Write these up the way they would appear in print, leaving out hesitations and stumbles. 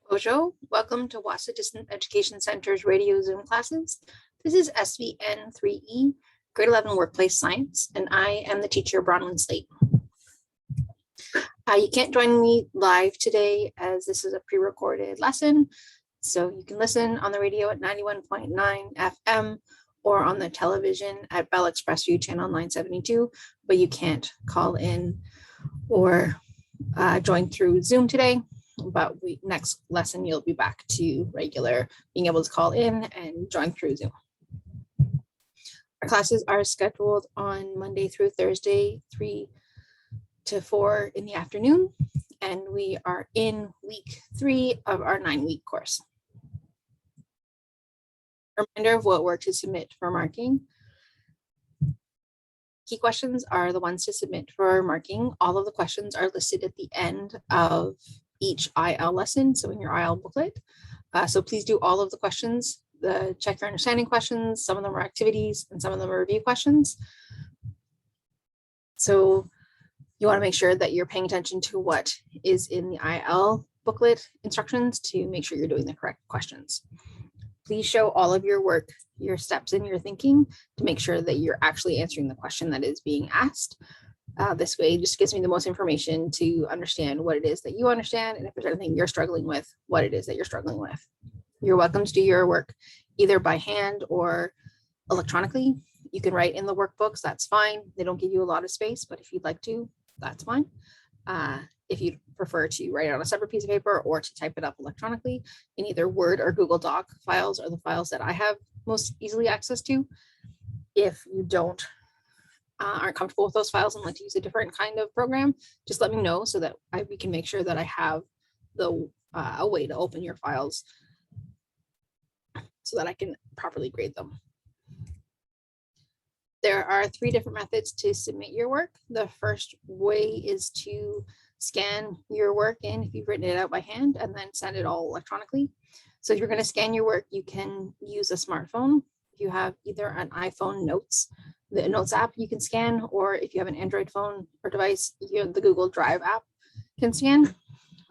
Bonjour, welcome to Wahsa Distant Education Center's radio Zoom classes. This is SVN3E, grade 11 Workplace Science, and I am the teacher, Bronwyn Slate. You can't join me live today as this is a pre-recorded lesson, so you can listen on the radio at 91.9 FM or on the television at Bell Express View Channel 972, but you can't call in or join through Zoom today. But next lesson, you'll be back to regular being able to call in and join through Zoom. Our classes are scheduled on Monday through Thursday, 3 to 4 in the afternoon, and we are in week 3 of our 9-week course. A reminder of what work to submit for marking. Key questions are the ones to submit for marking. All of the questions are listed at the end of each IL lesson, so in your IL booklet. So please do all of the questions, the check your understanding questions. Some of them are activities and some of them are review questions. So you want to make sure that you're paying attention to what is in the IL booklet instructions to make sure you're doing the correct questions. Please show all of your work, your steps in your thinking to make sure that you're actually answering the question that is being asked. This way just gives me the most information to understand what it is that you understand, and if there's anything you're struggling with, what it is that you're struggling with. You're welcome to do your work either by hand or electronically. You can write in the workbooks, that's fine. They don't give you a lot of space, but if you'd like to, that's fine. If you prefer to write it on a separate piece of paper or to type it up electronically in either Word or Google Doc files are the files that I have most easily access to. If you aren't comfortable with those files and like to use a different kind of program, just let me know so that we can make sure that I have a way to open your files so that I can properly grade them. There are 3 different methods to submit your work. The first way is to scan your work in if you've written it out by hand and then send it all electronically. So if you're going to scan your work, you can use a smartphone. If you have either an iPhone the Notes app you can scan, or if you have an Android phone or device, the Google Drive app can scan.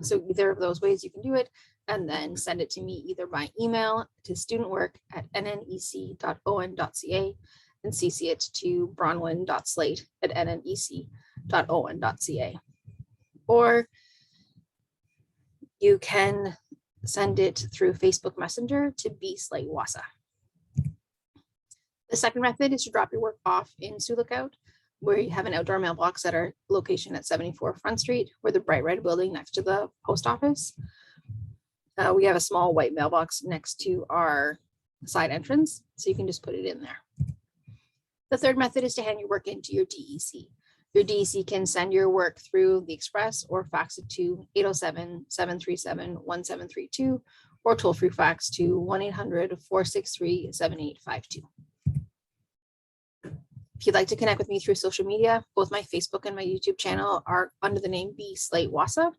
So either of those ways you can do it, and then send it to me either by email to studentwork@nnec.on.ca and CC it to bronwyn.slate@nnec.on.ca. Or you can send it through Facebook Messenger to B/Slate Wahsa. The second method is to drop your work off in Sioux Lookout, where you have an outdoor mailbox at our location at 74 Front Street, or the bright red building next to the post office. We have a small white mailbox next to our side entrance, so you can just put it in there. The third method is to hand your work into your DEC. Your DEC can send your work through the Express or fax it to 807-737-1732 or toll-free fax to 1-800-463-7852. If you'd like to connect with me through social media, both my Facebook and my YouTube channel are under the name B/Slate Wahsa.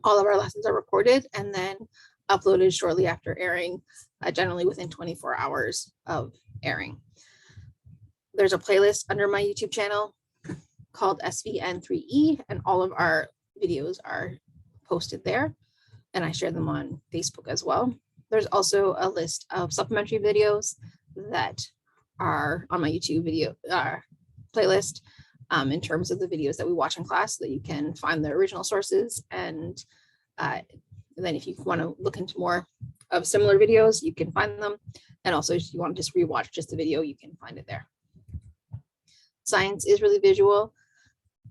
All of our lessons are recorded and then uploaded shortly after airing, generally within 24 hours of airing. There's a playlist under my YouTube channel called SVN3E, and all of our videos are posted there, and I share them on Facebook as well. There's also a list of supplementary videos that are on my YouTube video playlist in terms of the videos that we watch in class, so that you can find the original sources. And then if you want to look into more of similar videos, you can find them. And also if you want to just rewatch just the video, you can find it there. Science is really visual,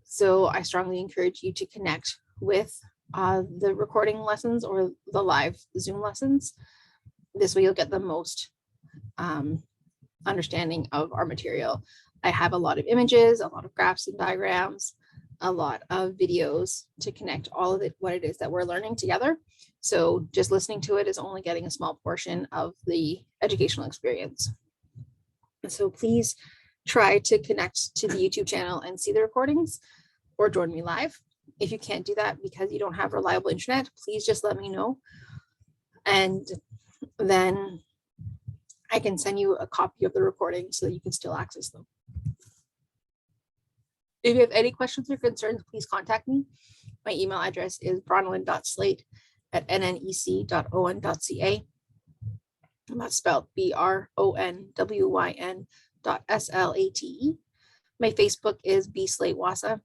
so I strongly encourage you to connect with the recording lessons or the live Zoom lessons. This way you'll get the most understanding of our material. I have a lot of images, a lot of graphs and diagrams, a lot of videos to connect all of it, what it is that we're learning together. So just listening to it is only getting a small portion of the educational experience. So please try to connect to the YouTube channel and see the recordings or join me live. If you can't do that because you don't have reliable internet, please just let me know. And then I can send you a copy of the recording so that you can still access them. If you have any questions or concerns, please contact me. My email address is bronwyn.slate at nnec.on.ca. And that's spelled BRONWYN.SLATE. My Facebook is bslaitewahsa.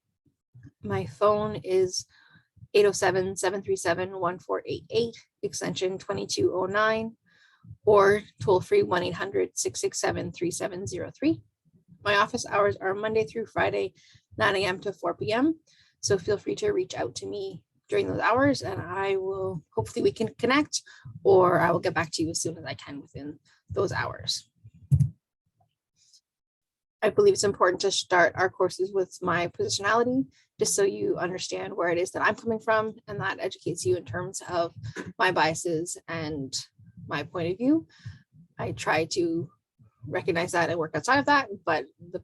My phone is 807-737-1488, extension 2209, or toll free 1-800-667-3703. My office hours are Monday through Friday, 9 a.m. to 4 p.m. So feel free to reach out to me during those hours, and I will, hopefully we can connect, or I will get back to you as soon as I can within those hours. I believe it's important to start our courses with my positionality, just so you understand where it is that I'm coming from, and that educates you in terms of my biases and my point of view. I try to recognize that and work outside of that, but the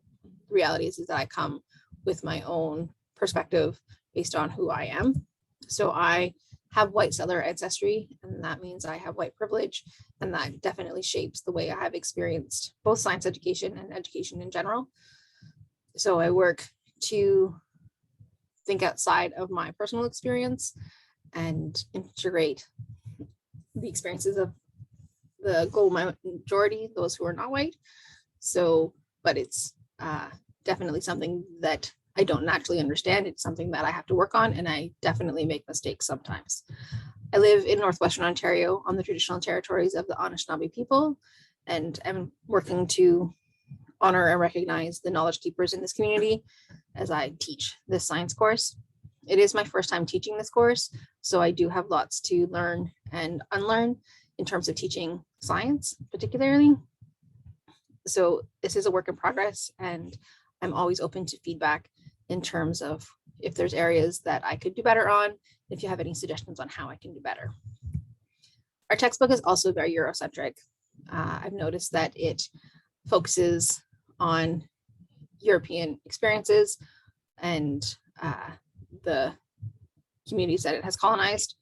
reality is that I come with my own perspective based on who I am. So I have white settler ancestry, and that means I have white privilege, and that definitely shapes the way I have experienced both science education and education in general. So I work to think outside of my personal experience and integrate the experiences of the global majority, those who are not white. So, but it's definitely something that I don't naturally understand. It's something that I have to work on, and I definitely make mistakes sometimes. I live in Northwestern Ontario on the traditional territories of the Anishinaabe people, and I'm working to honor and recognize the knowledge keepers in this community as I teach this science course. It is my first time teaching this course, so I do have lots to learn and unlearn in terms of teaching science, particularly. So this is a work in progress, and I'm always open to feedback in terms of if there's areas that I could do better on, if you have any suggestions on how I can do better. Our textbook is also very Eurocentric. I've noticed that it focuses on European experiences and the communities that it has colonized,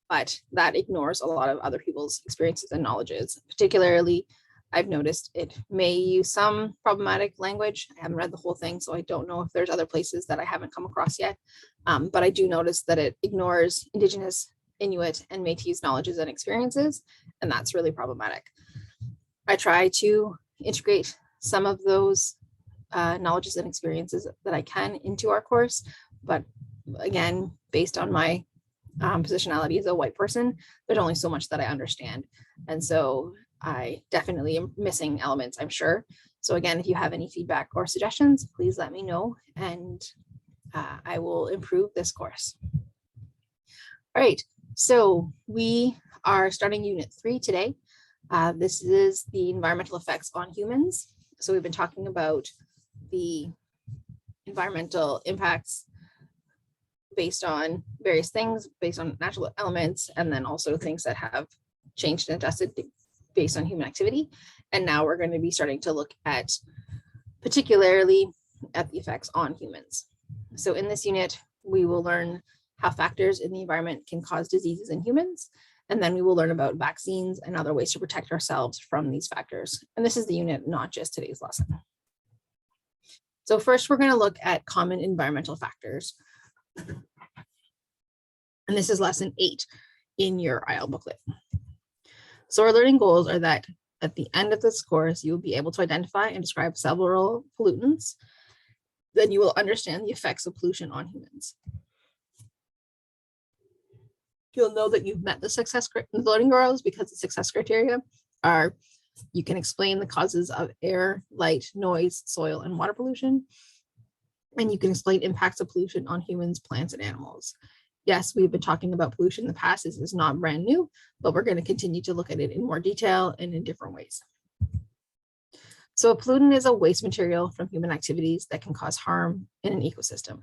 but that ignores a lot of other people's experiences and knowledges. Particularly, I've noticed it may use some problematic language. I haven't read the whole thing, so I don't know if there's other places that I haven't come across yet. But I do notice that it ignores Indigenous, Inuit, and Métis knowledges and experiences, and that's really problematic. I try to integrate some of those knowledges and experiences that I can into our course, but again, based on my positionality as a white person, there's only so much that I understand. And so I definitely am missing elements, I'm sure. So again, if you have any feedback or suggestions, please let me know, and I will improve this course. All right, so we are starting Unit 3 today. This is the environmental effects on humans. So we've been talking about the environmental impacts based on various things, based on natural elements, and then also things that have changed and adjusted based on human activity. And now we're going to be starting to look at particularly at the effects on humans. So in this unit, we will learn how factors in the environment can cause diseases in humans. And then we will learn about vaccines and other ways to protect ourselves from these factors. And this is the unit, not just today's lesson. So first, we're going to look at common environmental factors. And this is lesson 8 in your IL booklet. So our learning goals are that at the end of this course, you will be able to identify and describe several pollutants. Then you will understand the effects of pollution on humans. You'll know that you've met the learning goals because the success criteria are: you can explain the causes of air, light, noise, soil, and water pollution. And you can explain impacts of pollution on humans, plants, and animals. Yes, we've been talking about pollution in the past. This is not brand new, but we're going to continue to look at it in more detail and in different ways. So a pollutant is a waste material from human activities that can cause harm in an ecosystem.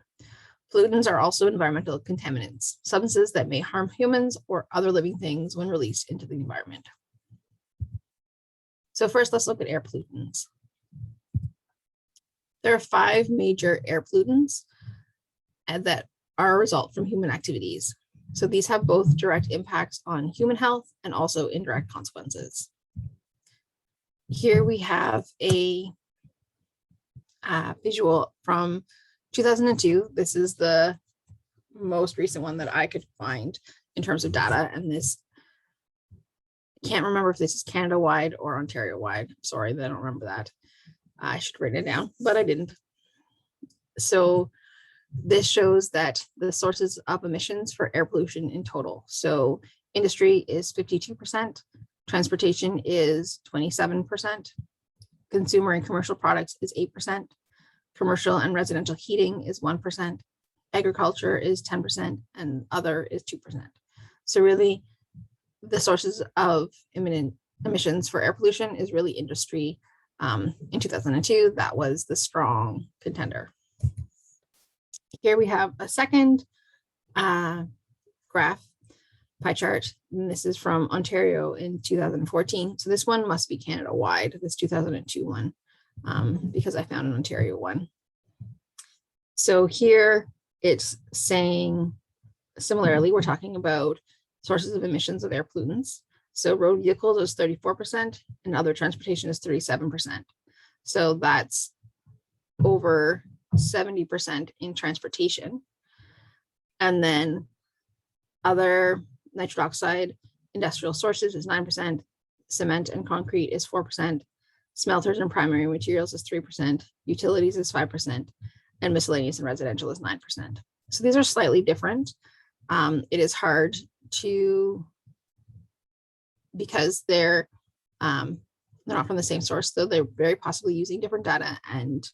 Pollutants are also environmental contaminants, substances that may harm humans or other living things when released into the environment. So first, let's look at air pollutants. There are 5 major air pollutants that are a result from human activities. So these have both direct impacts on human health and also indirect consequences. Here we have a visual from 2002. This is the most recent one that I could find in terms of data. And this, I can't remember if this is Canada-wide or Ontario-wide. Sorry, I don't remember that. I should write it down, but I didn't. So this shows that the sources of emissions for air pollution in total. So industry is 52%, transportation is 27%, consumer and commercial products is 8%, commercial and residential heating is 1%, agriculture is 10%, and other is 2%. So really, the sources of imminent emissions for air pollution is really industry. In 2002, that was the strong contender. Here we have a second graph pie chart, and this is from Ontario in 2014. So this one must be Canada-wide, this 2002 one, because I found an Ontario one. So here it's saying, similarly, we're talking about sources of emissions of air pollutants. So road vehicles is 34% and other transportation is 37%. So that's over 70% in transportation. And then other nitric oxide industrial sources is 9%, cement and concrete is 4%, smelters and primary materials is 3%, utilities is 5%, and miscellaneous and residential is 9%. So these are slightly different. It is hard to, because they're not from the same source, though they're very possibly using different data and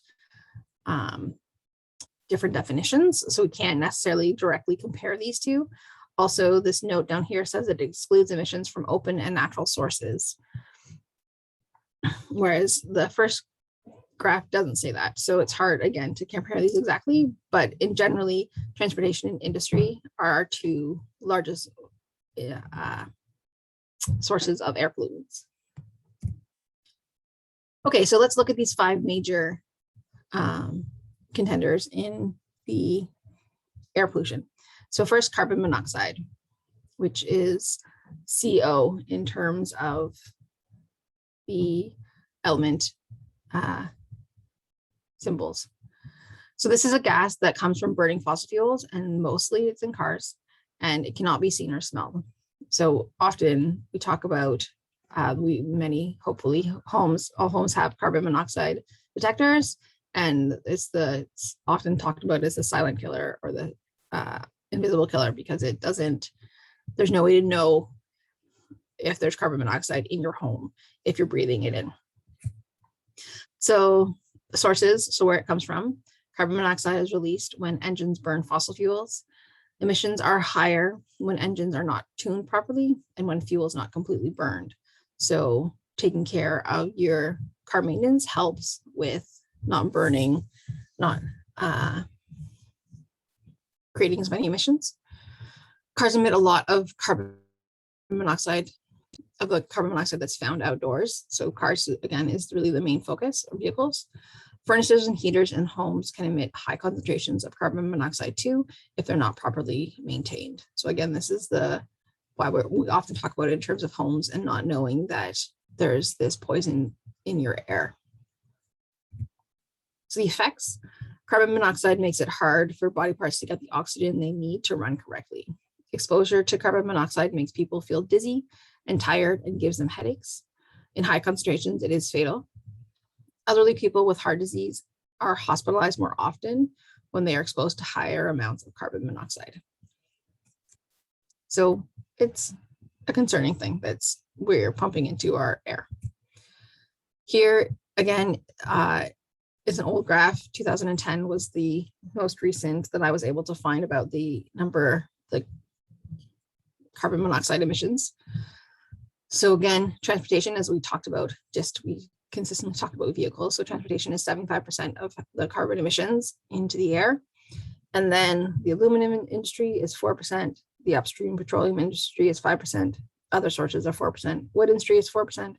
different definitions. So we can't necessarily directly compare these two. Also, this note down here says it excludes emissions from open and natural sources, whereas the first graph doesn't say that. So it's hard, again, to compare these exactly, but in generally, transportation and industry are our two largest sources of air pollutants. Okay, so let's look at these 5 major contenders in the air pollution. So first, carbon monoxide, which is CO in terms of the element symbols. So this is a gas that comes from burning fossil fuels, and mostly it's in cars, and it cannot be seen or smelled. So often we talk about hopefully all homes have carbon monoxide detectors, and it's often talked about as the silent killer or the invisible killer, because there's no way to know if there's carbon monoxide in your home if you're breathing it in. So the sources, so where it comes from, carbon monoxide is released when engines burn fossil fuels. Emissions are higher when engines are not tuned properly and when fuel is not completely burned. So taking care of your car maintenance helps with not burning, not creating as many emissions. Cars emit a lot of carbon monoxide, of the carbon monoxide that's found outdoors. So cars, again, is really the main focus of vehicles. Furnaces and heaters in homes can emit high concentrations of carbon monoxide too, if they're not properly maintained. So again, this is why we often talk about it in terms of homes and not knowing that there's this poison in your air. So the effects, carbon monoxide makes it hard for body parts to get the oxygen they need to run correctly. Exposure to carbon monoxide makes people feel dizzy and tired and gives them headaches. In high concentrations, it is fatal. Elderly people with heart disease are hospitalized more often when they are exposed to higher amounts of carbon monoxide. So it's a concerning thing that's we're pumping into our air. Here, again, is an old graph. 2010 was the most recent that I was able to find about the carbon monoxide emissions. So again, transportation, as we talked about, we consistently talked about vehicles. So transportation is 75% of the carbon emissions into the air. And then the aluminum industry is 4%. The upstream petroleum industry is 5%. Other sources are 4%. Wood industry is 4%.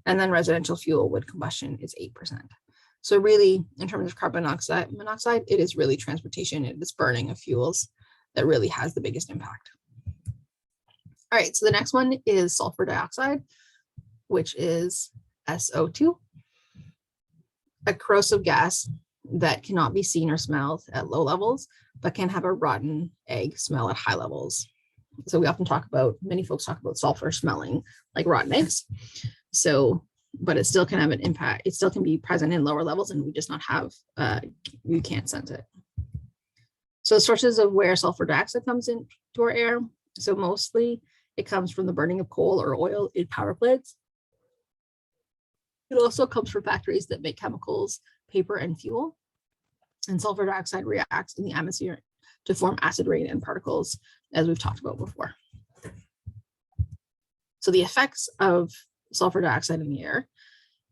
And then residential fuel, wood combustion is 8%. So really, in terms of carbon monoxide, it is really transportation. It is burning of fuels that really has the biggest impact. All right, so the next one is sulfur dioxide, which is SO2, a corrosive gas that cannot be seen or smelled at low levels, but can have a rotten egg smell at high levels. So we often talk about, many folks talk about sulfur smelling like rotten eggs. So, but it still can have an impact. It still can be present in lower levels, and we just not have, you can't sense it. So sources of where sulfur dioxide comes into our air. So mostly it comes from the burning of coal or oil in power plants. It also comes from factories that make chemicals, paper, and fuel. And sulfur dioxide reacts in the atmosphere to form acid rain and particles, as we've talked about before. So the effects of sulfur dioxide in the air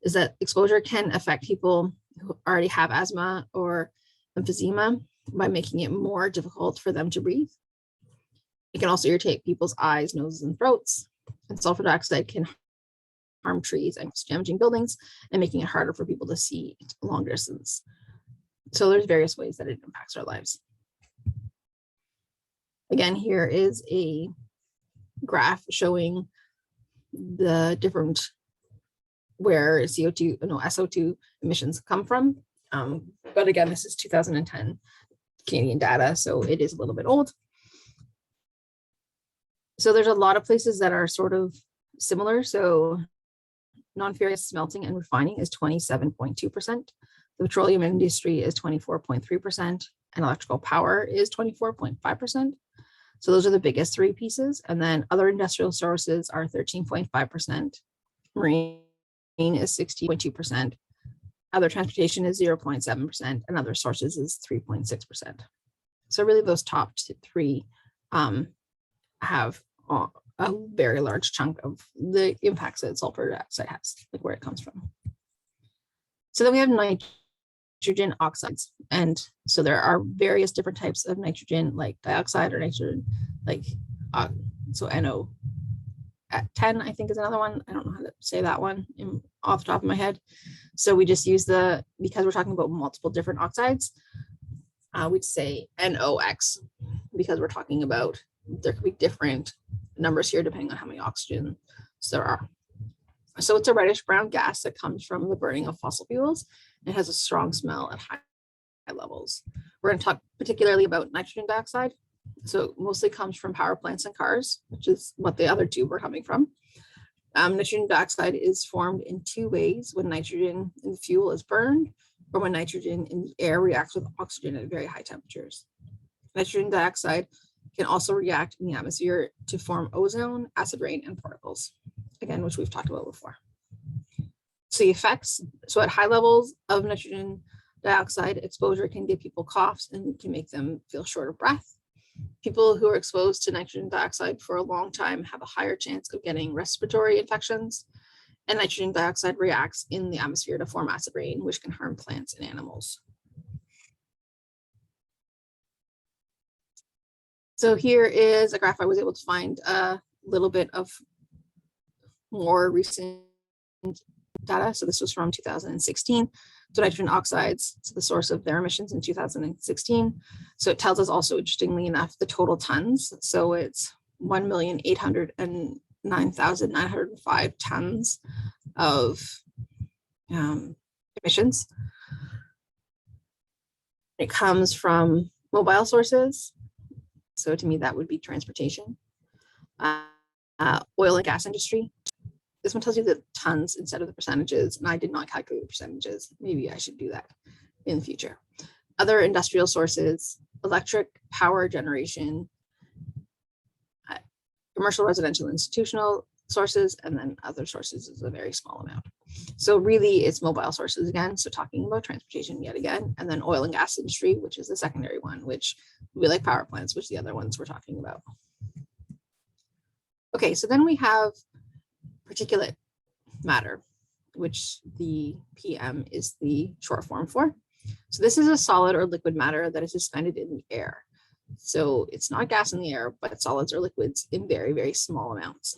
is that exposure can affect people who already have asthma or emphysema by making it more difficult for them to breathe. It can also irritate people's eyes, noses, and throats. And sulfur dioxide can harm trees and damaging buildings and making it harder for people to see long distance. So there's various ways that it impacts our lives. Again, here is a graph showing the different where SO2 emissions come from. But again, this is 2010 Canadian data, so it is a little bit old. So there's a lot of places that are sort of similar. So non-ferrous smelting and refining is 27.2%. The petroleum industry is 24.3%, and electrical power is 24.5%. So those are the biggest three pieces. And then other industrial sources are 13.5%. Marine is 60.2%. Other transportation is 0.7%, and other sources is 3.6%. So really those top three have a very large chunk of the impacts that sulfur dioxide has, like where it comes from. So then we have nitrogen oxides. And so there are various different types of nitrogen, like dioxide or nitrogen, like, so NO at 10, I think is another one. I don't know how to say that one off the top of my head. So we just use because we're talking about multiple different oxides, we'd say NOx, because we're talking about, there could be different numbers here depending on how many oxygens there are. So it's a reddish brown gas that comes from the burning of fossil fuels. It has a strong smell at high levels. We're going to talk particularly about nitrogen dioxide. So it mostly comes from power plants and cars, which is what the other two were coming from. Nitrogen dioxide is formed in two ways: when nitrogen in the fuel is burned, or when nitrogen in the air reacts with oxygen at very high temperatures. Nitrogen dioxide can also react in the atmosphere to form ozone, acid rain, and particles, again, which we've talked about before. So the effects, so at high levels of nitrogen dioxide exposure can give people coughs and can make them feel short of breath. People who are exposed to nitrogen dioxide for a long time have a higher chance of getting respiratory infections, and nitrogen dioxide reacts in the atmosphere to form acid rain, which can harm plants and animals. So here is a graph I was able to find a little bit of more recent data. So this was from 2016. So nitrogen oxides, so the source of their emissions in 2016. So it tells us also, interestingly enough, the total tons. So it's 1,809,905 tons of emissions. It comes from mobile sources. So to me, that would be transportation, oil and gas industry. This one tells you the tons instead of the percentages, and I did not calculate the percentages. Maybe I should do that in the future. Other industrial sources, electric power generation, commercial, residential, institutional sources, and then other sources is a very small amount. So really it's mobile sources again. So talking about transportation yet again, and then oil and gas industry, which is the secondary one, which we like power plants, which the other ones we're talking about. Okay, so then we have particulate matter, which the PM is the short form for. So this is a solid or liquid matter that is suspended in the air. So it's not gas in the air, but solids or liquids in very, very small amounts.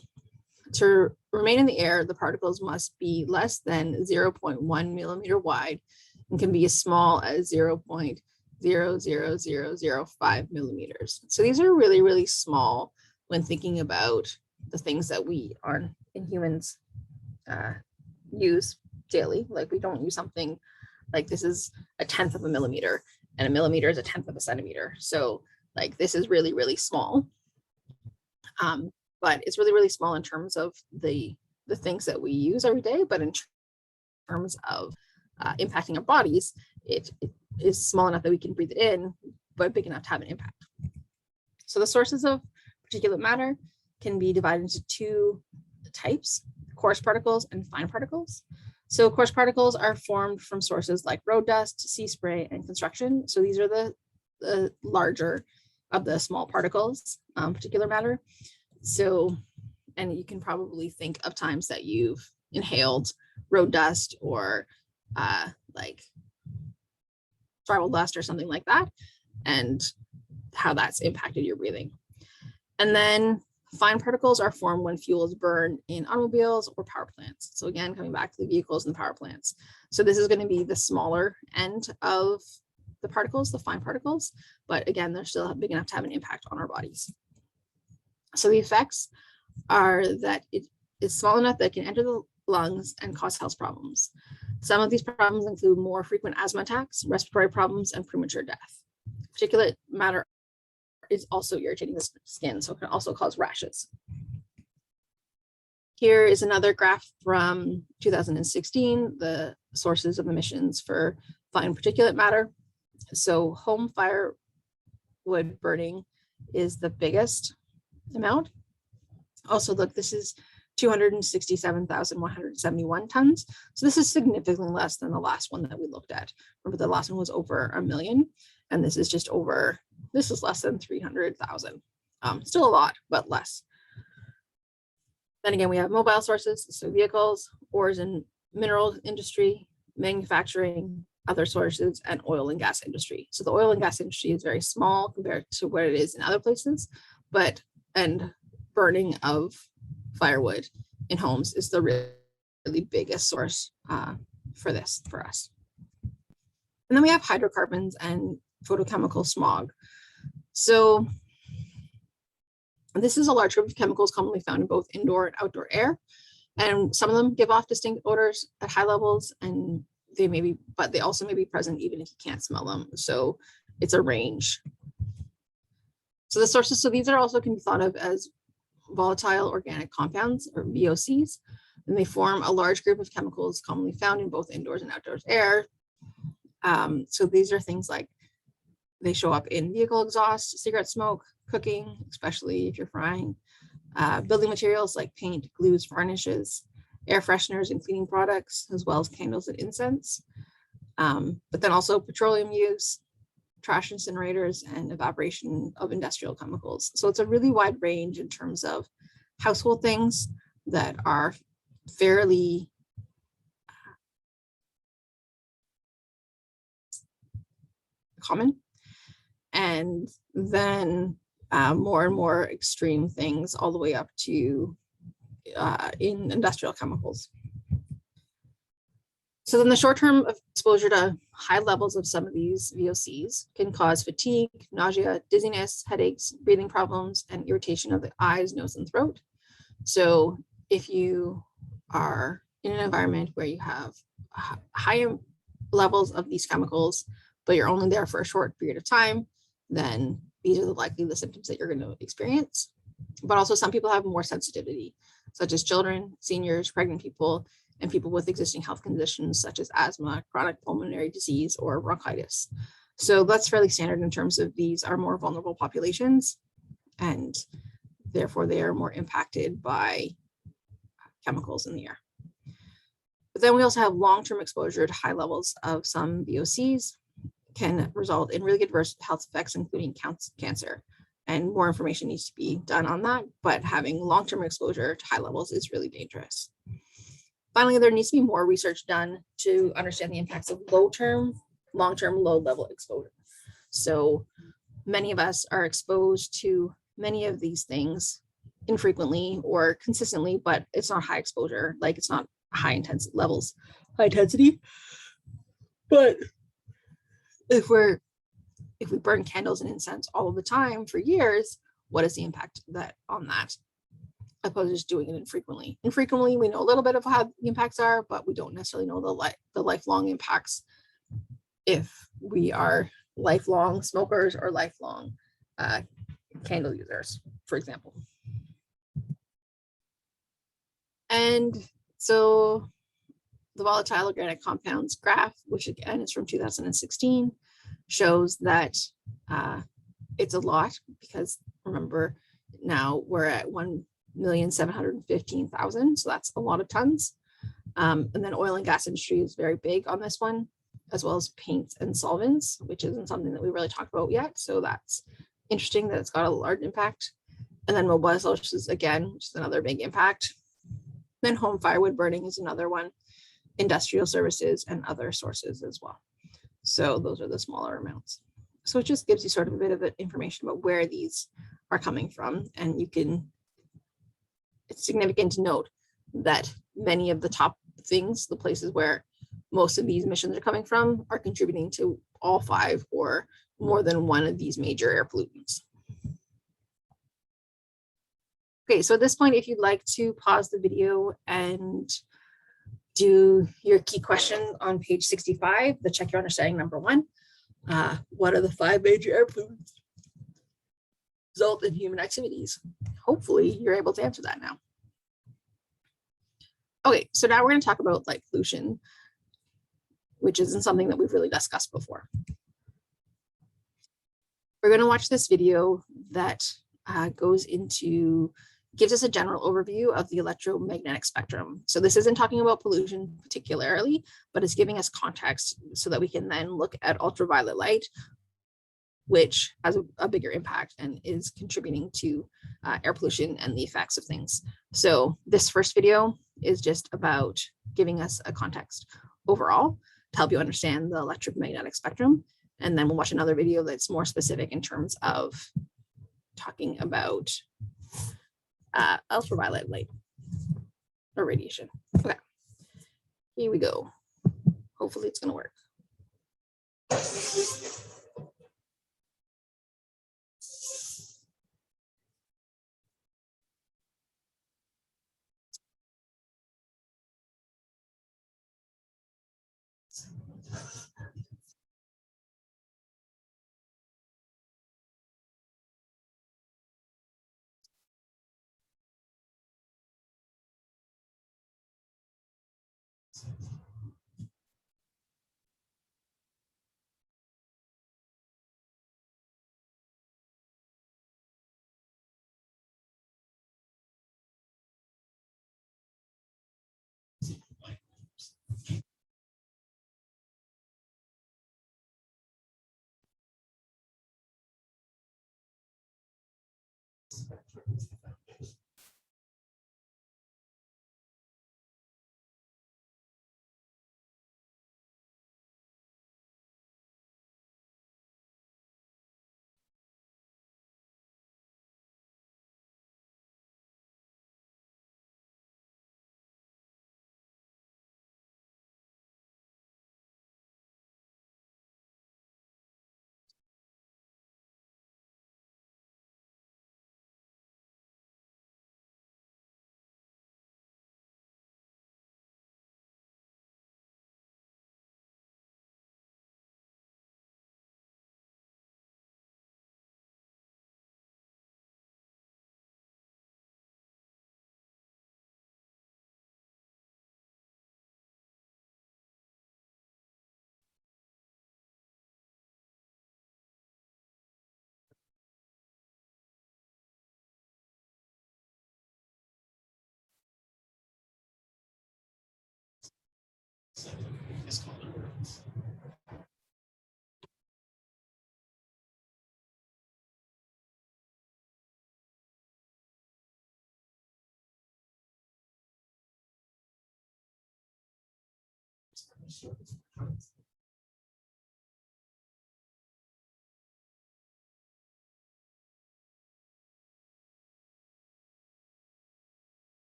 To remain in the air, the particles must be less than 0.1 millimeter wide and can be as small as 0.00005 millimeters. So these are really, really small when thinking about the things that we in humans use daily. Like we don't use something Like this is a tenth of a millimeter, and a millimeter is a tenth of a centimeter. So like this is really, really small. But it's really, really small in terms of the things that we use every day, but in terms of impacting our bodies, it is small enough that we can breathe it in, but big enough to have an impact. So the sources of particulate matter can be divided into two types: coarse particles and fine particles. So coarse particles are formed from sources like road dust, sea spray, and construction. So these are the larger of the small particles, particulate matter. So, and you can probably think of times that you've inhaled road dust or like travel dust or something like that, and how that's impacted your breathing. And then fine particles are formed when fuel is burned in automobiles or power plants. So again, coming back to the vehicles and the power plants. So this is going to be the smaller end of the particles, the fine particles, but again, they're still big enough to have an impact on our bodies. So the effects are that it is small enough that it can enter the lungs and cause health problems. Some of these problems include more frequent asthma attacks, respiratory problems, and premature death. Particulate matter is also irritating the skin, so it can also cause rashes. Here is another graph from 2016, the sources of emissions for fine particulate matter. So home firewood burning is the biggest amount. Also, look, this is 267,171 tons. So this is significantly less than the last one that we looked at. Remember, the last one was over 1 million, and this is just over, this is less than 300,000. Still a lot, but less. Then again, we have mobile sources, so vehicles, ores and mineral industry, manufacturing, other sources, and oil and gas industry. So the oil and gas industry is very small compared to what it is in other places, but and burning of firewood in homes is the really biggest source for this for us. And then we have hydrocarbons and photochemical smog. So this is a large group of chemicals commonly found in both indoor and outdoor air. And some of them give off distinct odors at high levels, and they may be, but they also may be present even if you can't smell them. So it's a range. So the sources, so these are also can be thought of as volatile organic compounds, or VOCs, and they form a large group of chemicals commonly found in both indoors and outdoors air. So these are things like they show up in vehicle exhaust, cigarette smoke, cooking, especially if you're frying, building materials like paint, glues, varnishes, air fresheners and cleaning products, as well as candles and incense, but then also petroleum use, trash incinerators, and evaporation of industrial chemicals. So it's a really wide range in terms of household things that are fairly common, and then more and more extreme things all the way up to in industrial chemicals. So then the short-term exposure to high levels of some of these VOCs can cause fatigue, nausea, dizziness, headaches, breathing problems, and irritation of the eyes, nose, and throat. So if you are in an environment where you have high levels of these chemicals, but you're only there for a short period of time, then these are likely the symptoms that you're going to experience. But also some people have more sensitivity, such as children, seniors, pregnant people, and people with existing health conditions such as asthma, chronic pulmonary disease, or bronchitis. So that's fairly standard in terms of these are more vulnerable populations, and therefore they are more impacted by chemicals in the air. But then we also have long-term exposure to high levels of some VOCs can result in really adverse health effects, including cancer. And more information needs to be done on that, but having long-term exposure to high levels is really dangerous. Finally, there needs to be more research done to understand the impacts of long-term, low-level exposure. So many of us are exposed to many of these things infrequently or consistently, but it's not high exposure, like it's not high intensity. But if we burn candles and incense all of the time for years, what is the impact on that? Opposed to just doing it infrequently. Infrequently, we know a little bit of how the impacts are, but we don't necessarily know the lifelong impacts if we are lifelong smokers or lifelong candle users, for example. And so the volatile organic compounds graph, which again is from 2016, shows that it's a lot, because remember, now we're at 1,715,000, so that's a lot of tons. And then oil and gas industry is very big on this one, as well as paints and solvents, which isn't something that we really talked about yet. So that's interesting that it's got a large impact. And then mobile sources, again, which is another big impact. Then home firewood burning is another one, industrial services and other sources as well. So those are the smaller amounts. So it just gives you sort of a bit of information about where these are coming from. And you can, it's significant to note that many of the top things, the places where most of these emissions are coming from, are contributing to all 5 or more than one of these major air pollutants. Okay, so at this point, if you'd like to pause the video and do your key question on page 65, the check your understanding number 1. What are the 5 major air pollutants result in human activities? Hopefully you're able to answer that now. Okay, so now we're going to talk about light pollution, which isn't something that we've really discussed before. We're going to watch this video that gives us a general overview of the electromagnetic spectrum. So this isn't talking about pollution particularly, but it's giving us context so that we can then look at ultraviolet light, which has a bigger impact and is contributing to air pollution and the effects of things. So this first video is just about giving us a context overall to help you understand the electromagnetic spectrum. And then we'll watch another video that's more specific in terms of talking about ultraviolet light or radiation. Okay, here we go. Hopefully it's going to work.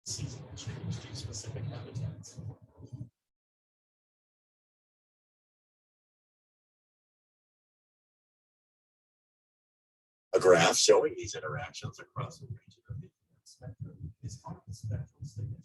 Seasonal change to specific habitats. A graph showing these interactions across a region of the spectrum is called the spectral signature.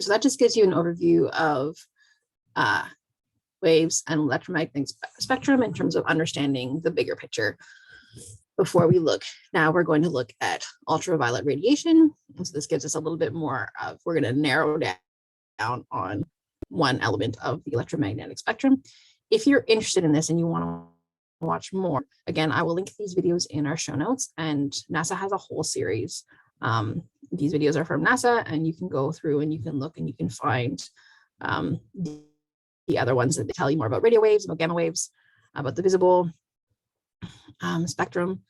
So that just gives you an overview of waves and electromagnetic spectrum in terms of understanding the bigger picture. Before we look, now we're going to look at ultraviolet radiation. And so this gives us a little bit more of, we're going to narrow down on one element of the electromagnetic spectrum. If you're interested in this and you want to watch more, again, I will link these videos in our show notes, and NASA has a whole series. These videos are from NASA, and you can go through and you can look and you can find the other ones that tell you more about radio waves, about gamma waves, about the visible spectrum.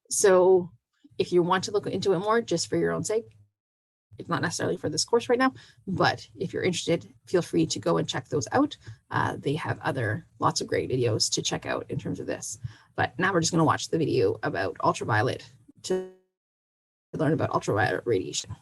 So if you want to look into it more just for your own sake, it's not necessarily for this course right now, but if you're interested, feel free to go and check those out. They have lots of great videos to check out in terms of this. But now we're just going to watch the video about ultraviolet to learn about ultraviolet radiation.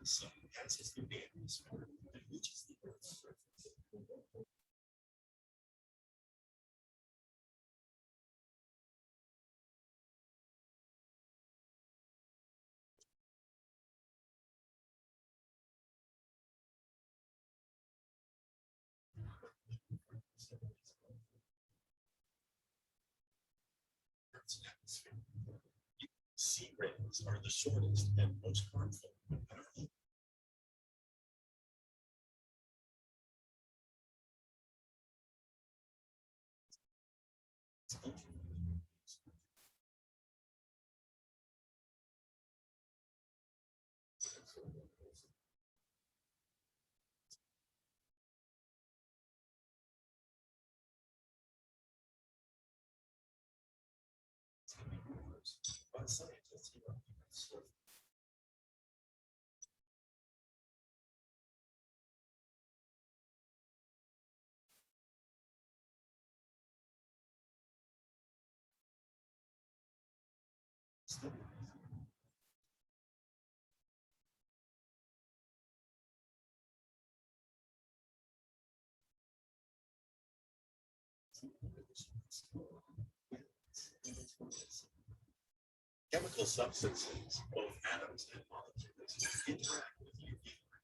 Sun passes through the atmosphere and reaches the Earth's surface. Earth's atmosphere. C rays are the shortest and most harmful. Chemical substances, both atoms and molecules, interact with UV light.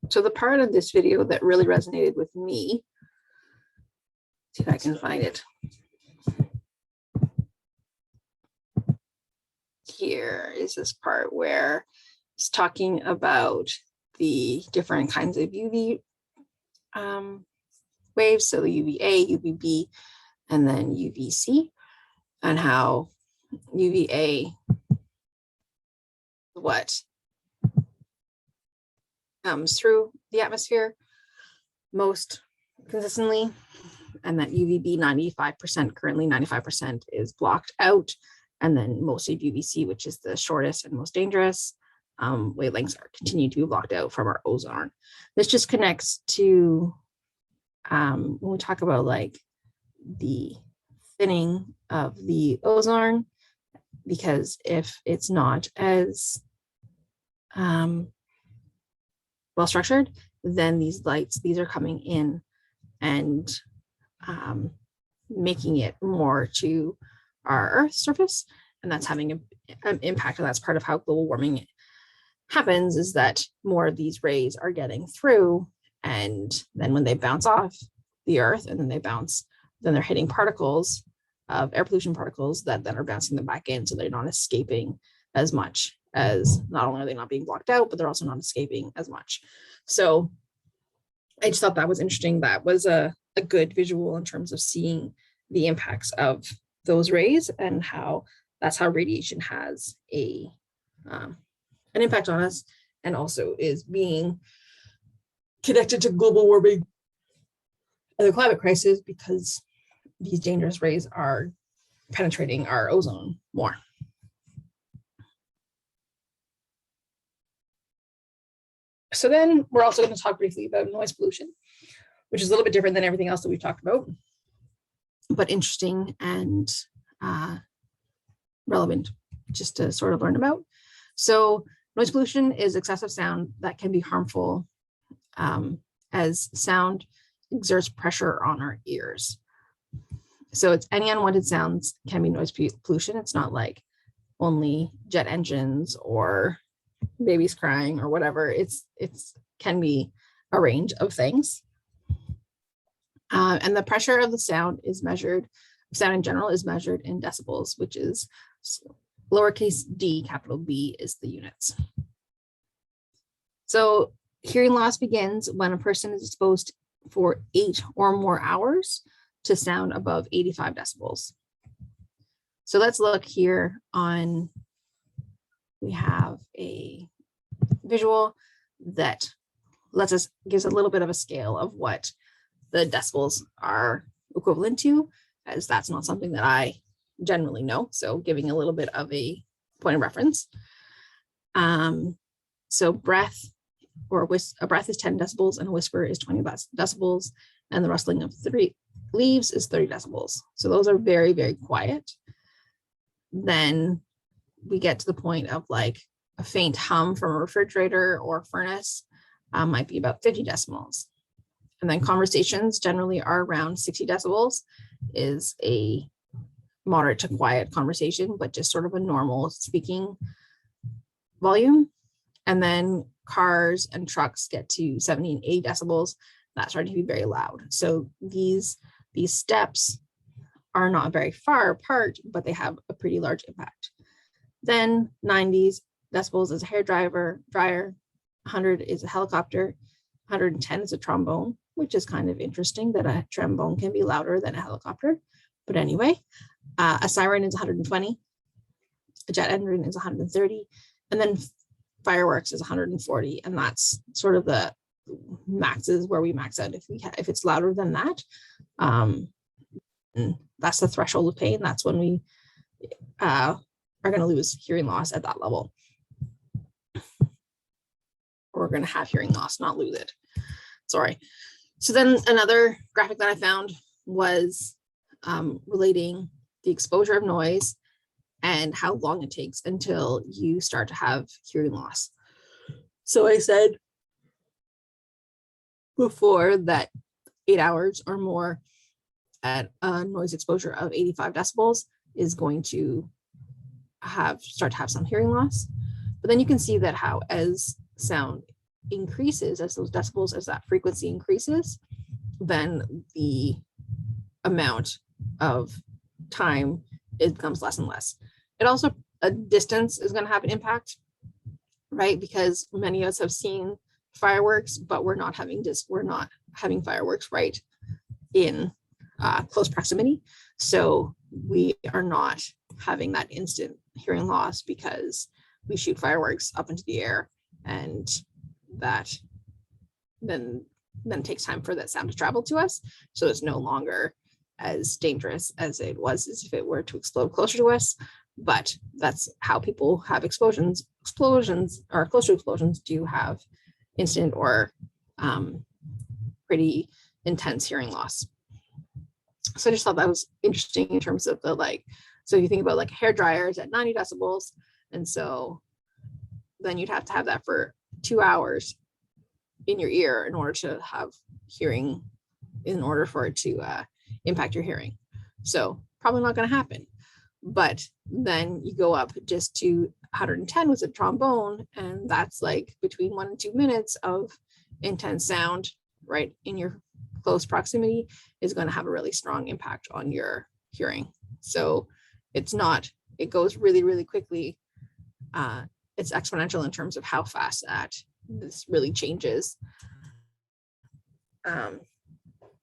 So the part of this video that really resonated with me, see if I can find it. Here is this part where it's talking about the different kinds of UV waves, so the UVA, UVB, and then UVC, and how UVA, what comes through the atmosphere most consistently, and that UVB 95%, currently 95% is blocked out, and then most of UVC, which is the shortest and most dangerous, wavelengths are continue to be blocked out from our ozone. This just connects to when we talk about like the thinning of the ozone, because if it's not as well structured, then these lights, these are coming in and making it more to our Earth's surface, and that's having an impact. And that's part of how global warming happens, is that more of these rays are getting through, and then when they bounce off the Earth and then they bounce, then they're hitting particles of air pollution particles that then are bouncing them back in, so they're not escaping as much, as not only are they not being blocked out, but they're also not escaping as much. So I just thought that was interesting. That was a good visual in terms of seeing the impacts of those rays and how that's how radiation has an impact on us, and also is being connected to global warming and the climate crisis, because these dangerous rays are penetrating our ozone more. So then we're also going to talk briefly about noise pollution, which is a little bit different than everything else that we've talked about, but interesting and relevant just to sort of learn about. So noise pollution is excessive sound that can be harmful as sound exerts pressure on our ears. So it's any unwanted sounds can be noise pollution. It's not like only jet engines or babies crying or whatever. It's can be a range of things. And the pressure of the sound is measured, sound in general is measured in decibels, which is lowercase d, capital B is the units. So hearing loss begins when a person is exposed for 8 or more hours to sound above 85 decibels. So let's look here on, we have a visual that gives a little bit of a scale of what the decibels are equivalent to, as that's not something that I generally no. So giving a little bit of a point of reference. So breath or a breath is 10 decibels and a whisper is 20 decibels, and the rustling of 3 leaves is 30 decibels. So those are very, very quiet. Then we get to the point of like a faint hum from a refrigerator or furnace might be about 50 decibels. And then conversations generally are around 60 decibels is a moderate to quiet conversation, but just sort of a normal speaking volume. And then cars and trucks get to 70 and 80 decibels. That's starting to be very loud. So these steps are not very far apart, but they have a pretty large impact. Then 90 decibels is a hair dryer, 100 is a helicopter, 110 is a trombone, which is kind of interesting that a trombone can be louder than a helicopter. But anyway, a siren is 120, a jet engine is 130, and then fireworks is 140. And that's sort of the maxes where we max out. If it's louder than that, that's the threshold of pain. That's when we are going to lose hearing loss at that level. We're going to have hearing loss, not lose it. Sorry. So then another graphic that I found was relating the exposure of noise and how long it takes until you start to have hearing loss. So I said before that 8 hours or more at a noise exposure of 85 decibels is going to start to have some hearing loss. But then you can see that how as sound increases, as those decibels, as that frequency increases, then the amount of time it becomes less and less. It also, a distance is going to have an impact, right? Because many of us have seen fireworks, but we're not having fireworks right in close proximity. So we are not having that instant hearing loss because we shoot fireworks up into the air, and that then takes time for that sound to travel to us. So it's no longer as dangerous as it was as if it were to explode closer to us. But that's how people have explosions or close to explosions do have instant or pretty intense hearing loss. So I just thought that was interesting in terms of so you think about like hair dryers at 90 decibels. And so then you'd have to have that for 2 hours in your ear in order to have hearing, in order for it to impact your hearing. So probably not going to happen. But then you go up just to 110 with a trombone, and that's like between 1 and 2 minutes of intense sound right in your close proximity is going to have a really strong impact on your hearing. So it goes really, really quickly. It's exponential in terms of how fast this really changes.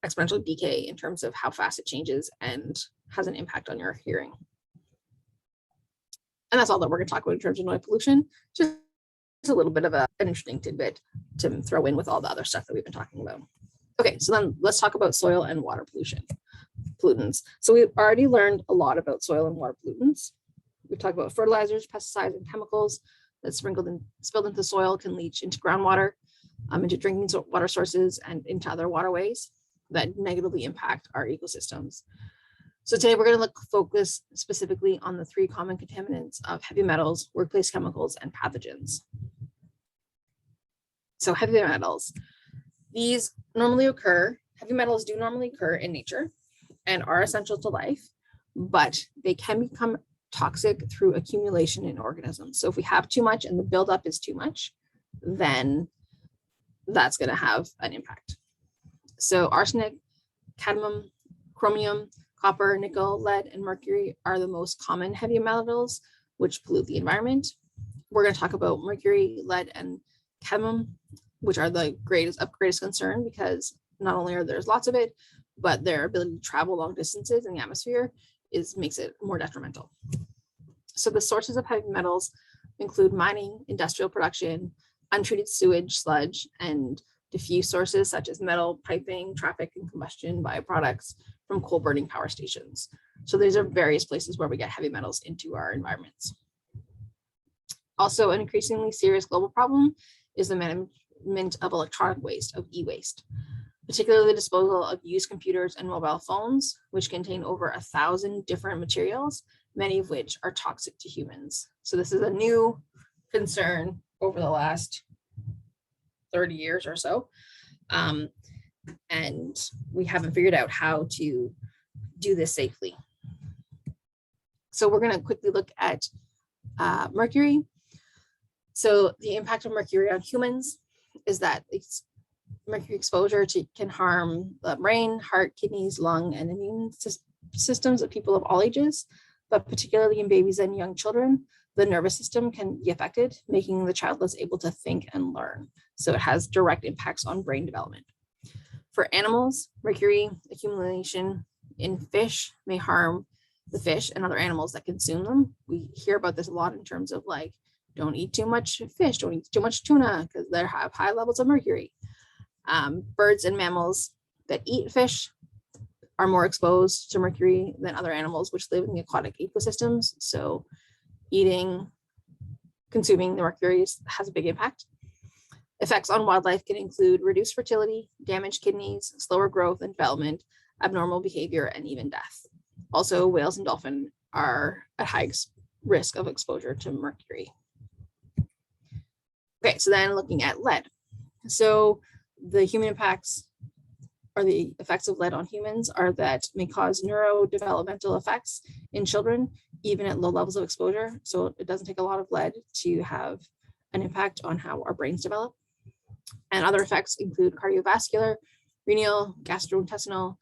Exponential decay in terms of how fast it changes and has an impact on your hearing. And that's all that we're going to talk about in terms of noise pollution. Just a little bit of an interesting tidbit to throw in with all the other stuff that we've been talking about. Okay, so then let's talk about soil and water pollutants. So we've already learned a lot about soil and water pollutants. We talked about fertilizers, pesticides, and chemicals that spilled into soil can leach into groundwater, into drinking water sources, and into other waterways that negatively impact our ecosystems. So today we're going to focus specifically on the 3 common contaminants of heavy metals, workplace chemicals, and pathogens. So heavy metals. Heavy metals do normally occur in nature and are essential to life, but they can become toxic through accumulation in organisms. So if we have too much and the buildup is too much, then that's going to have an impact. So arsenic, cadmium, chromium, copper, nickel, lead, and mercury are the most common heavy metals which pollute the environment. We're going to talk about mercury, lead, and cadmium, which are of greatest concern because not only are there lots of it, but their ability to travel long distances in the atmosphere makes it more detrimental. So the sources of heavy metals include mining, industrial production, untreated sewage, sludge, and diffuse sources such as metal, piping, traffic, and combustion byproducts from coal burning power stations. So these are various places where we get heavy metals into our environments. Also, an increasingly serious global problem is the management of electronic waste, of e-waste, particularly the disposal of used computers and mobile phones, which contain over 1,000 different materials, many of which are toxic to humans. So this is a new concern over the last 30 years or so. And we haven't figured out how to do this safely. So we're going to quickly look at mercury. So the impact of mercury on humans is that mercury exposure can harm the brain, heart, kidneys, lung, and immune systems of people of all ages, but particularly in babies and young children, the nervous system can be affected, making the child less able to think and learn. So it has direct impacts on brain development. For animals, mercury accumulation in fish may harm the fish and other animals that consume them. We hear about this a lot in terms of like, don't eat too much fish, don't eat too much tuna because they have high levels of mercury. Birds and mammals that eat fish are more exposed to mercury than other animals which live in the aquatic ecosystems. So consuming the mercury has a big impact. Effects on wildlife can include reduced fertility, damaged kidneys, slower growth and development, abnormal behavior, and even death. Also, whales and dolphins are at high risk of exposure to mercury. Okay, so then looking at lead. So the human impacts or the effects of lead on humans are that may cause neurodevelopmental effects in children, even at low levels of exposure. So it doesn't take a lot of lead to have an impact on how our brains develop. And other effects include cardiovascular, renal, gastrointestinal,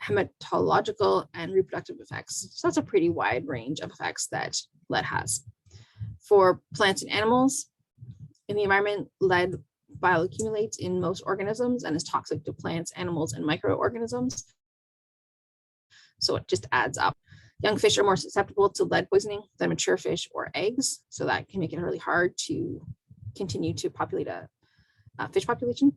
hematological, and reproductive effects. So that's a pretty wide range of effects that lead has. For plants and animals, in the environment, lead bioaccumulates in most organisms and is toxic to plants, animals, and microorganisms. So it just adds up. Young fish are more susceptible to lead poisoning than mature fish or eggs. So that can make it really hard to continue to populate a fish population.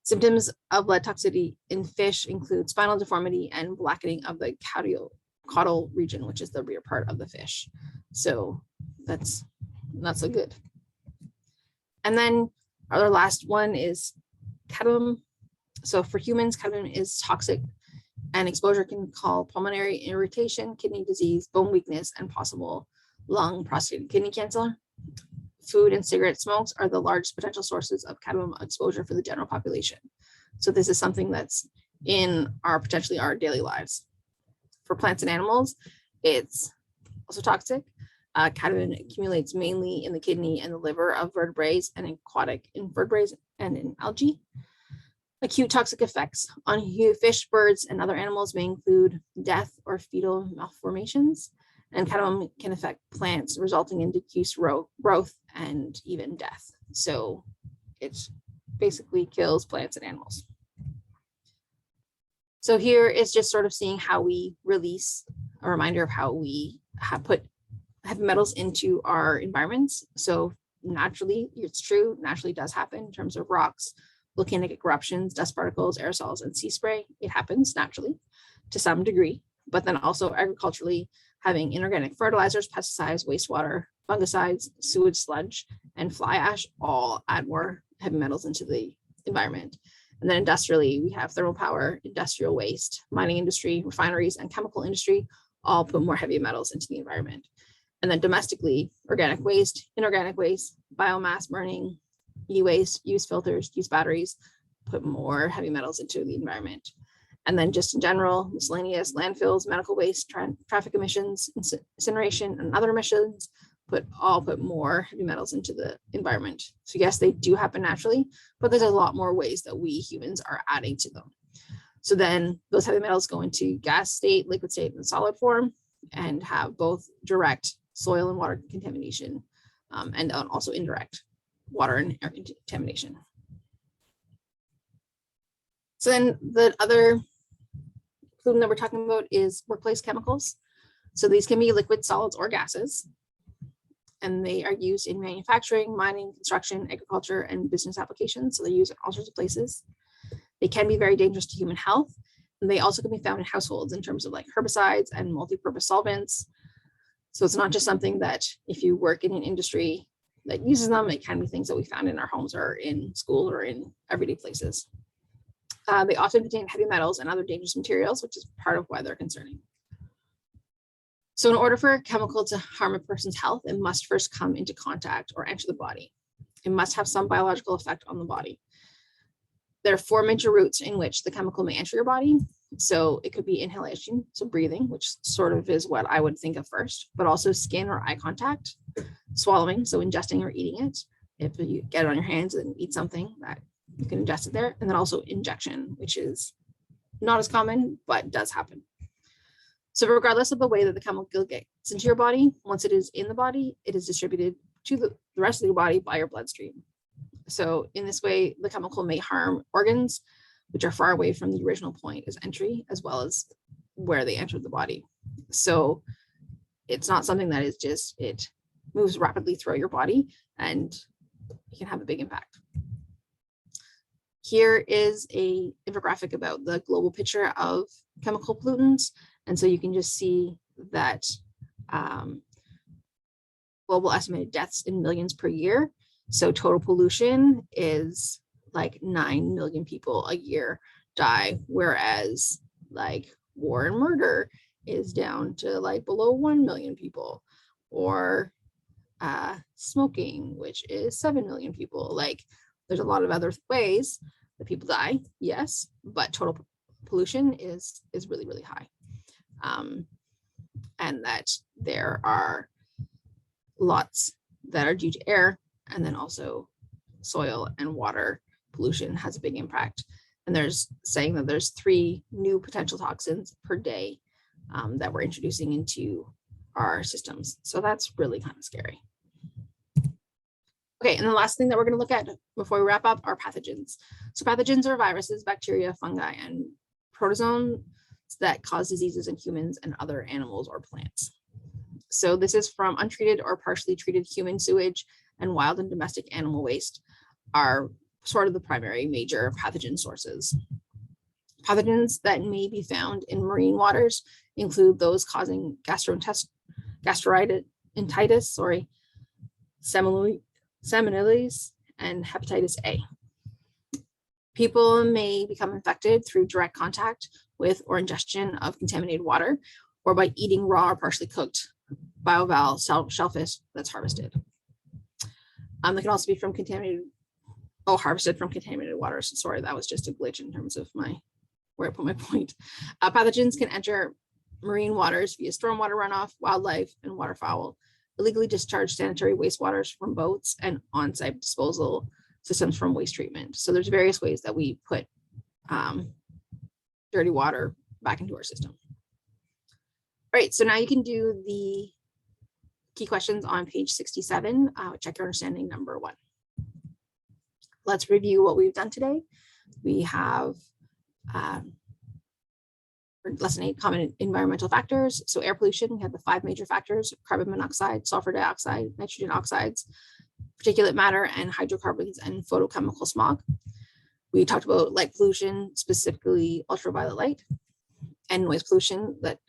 Symptoms of lead toxicity in fish include spinal deformity and blackening of the caudal region, which is the rear part of the fish. So that's not so good. And then our last one is cadmium. So for humans, cadmium is toxic and exposure can cause pulmonary irritation, kidney disease, bone weakness, and possible lung, prostate, and kidney cancer. Food and cigarette smokes are the largest potential sources of cadmium exposure for the general population. So this is something that's in potentially our daily lives. For plants and animals, it's also toxic. Cadmium accumulates mainly in the kidney and the liver of vertebrates and aquatic invertebrates and in algae. Acute toxic effects on fish, birds, and other animals may include death or fetal malformations, and cadmium can affect plants, resulting in decreased growth and even death. So it basically kills plants and animals. So here is just sort of seeing how we release a reminder of how we have put heavy metals into our environments. So naturally, it's true, naturally does happen in terms of rocks, volcanic eruptions, dust particles, aerosols, and sea spray. It happens naturally to some degree, but then also agriculturally, having inorganic fertilizers, pesticides, wastewater, fungicides, sewage sludge, and fly ash all add more heavy metals into the environment. And then industrially, we have thermal power, industrial waste, mining industry, refineries, and chemical industry all put more heavy metals into the environment. And then domestically, organic waste, inorganic waste, biomass burning, e-waste, used filters, used batteries, put more heavy metals into the environment. And then just in general, miscellaneous landfills, medical waste, traffic emissions, incineration, and other emissions put more heavy metals into the environment. So yes, they do happen naturally, but there's a lot more ways that we humans are adding to them. So then those heavy metals go into gas state, liquid state, and solid form, and have both direct soil and water contamination, and also indirect water and air contamination. So then the other pollutant that we're talking about is workplace chemicals. So these can be liquid, solids, or gases. and they are used in manufacturing, mining, construction, agriculture, and business applications. So they're used in all sorts of places. They can be very dangerous to human health. And they also can be found in households in terms of like herbicides and multi-purpose solvents. So it's not just something that if you work in an industry that uses them, it can be things that we found in our homes or in schools or in everyday places. They often contain heavy metals and other dangerous materials, which is part of why they're concerning. So in order for a chemical to harm a person's health, it must first come into contact or enter the body. It must have some biological effect on the body. There are 4 major routes in which the chemical may enter your body. So it could be inhalation, so breathing, which sort of is what I would think of first, but also skin or eye contact, swallowing, so ingesting or eating it. If you get it on your hands and eat something, that you can ingest it there. And then also injection, which is not as common, but does happen. So regardless of the way that the chemical gets into your body, once it is in the body, it is distributed to the rest of your body by your bloodstream. So in this way, the chemical may harm organs, which are far away from the original point as entry, as well as where they entered the body. So it's not something that is just, it moves rapidly throughout your body and it can have a big impact. Here is a infographic about the global picture of chemical pollutants. And so you can just see that global estimated deaths in millions per year. So total pollution is like 9 million people a year die, whereas like war and murder is down to like below 1 million people, or smoking, which is 7 million people. Like there's a lot of other ways that people die, yes, but total pollution is really, really high. And that there are lots that are due to air, and then also soil and water pollution has a big impact. And there's saying that there's 3 new potential toxins per day that we're introducing into our systems. So that's really kind of scary. Okay, and the last thing that we're going to look at before we wrap up are pathogens. So pathogens are viruses, bacteria, fungi, and protozoans that cause diseases in humans and other animals or plants. So this is from untreated or partially treated human sewage, and wild and domestic animal waste are sort of the primary major pathogen sources. Pathogens that may be found in marine waters include those causing gastroenteritis, salmonella, and hepatitis A. People may become infected through direct contact with or ingestion of contaminated water, or by eating raw or partially cooked bivalve shellfish that's harvested. They can also be from harvested from contaminated water. So sorry, that was just a glitch in terms of where I put my point. Pathogens can enter marine waters via stormwater runoff, wildlife, and waterfowl, illegally discharged sanitary wastewaters from boats, and on-site disposal systems from waste treatment. So there's various ways that we put dirty water back into our system. All right, so now you can do the key questions on page 67. Check your understanding number 1. Let's review what we've done today. We have lesson 8, common environmental factors. So air pollution, we have the 5 major factors: carbon monoxide, sulfur dioxide, nitrogen oxides, particulate matter, and hydrocarbons, and photochemical smog. We talked about light pollution, specifically ultraviolet light, and noise pollution that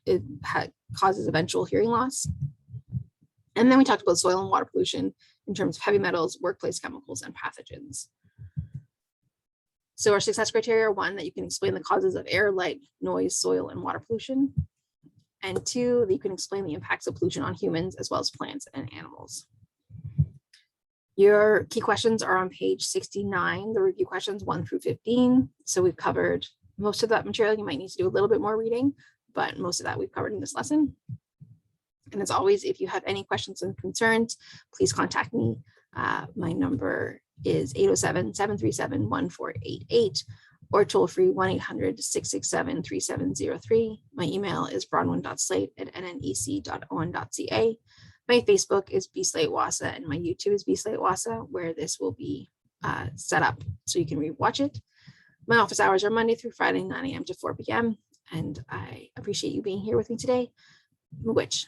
causes eventual hearing loss. And then we talked about soil and water pollution in terms of heavy metals, workplace chemicals, and pathogens. So our success criteria are: 1, that you can explain the causes of air, light, noise, soil, and water pollution. And 2, that you can explain the impacts of pollution on humans as well as plants and animals. Your key questions are on page 69, the review questions 1 through 15. So we've covered most of that material. You might need to do a little bit more reading, but most of that we've covered in this lesson. And as always, if you have any questions and concerns, please contact me. My number is 807-737-1488, or toll free 1-800-667-3703. My email is bronwyn.slate@nnec.on.ca. My Facebook is bSlateWahsa, and my YouTube is bSlateWahsa, where this will be set up so you can rewatch it. My office hours are Monday through Friday, 9 a.m. to 4 p.m. And I appreciate you being here with me today. Which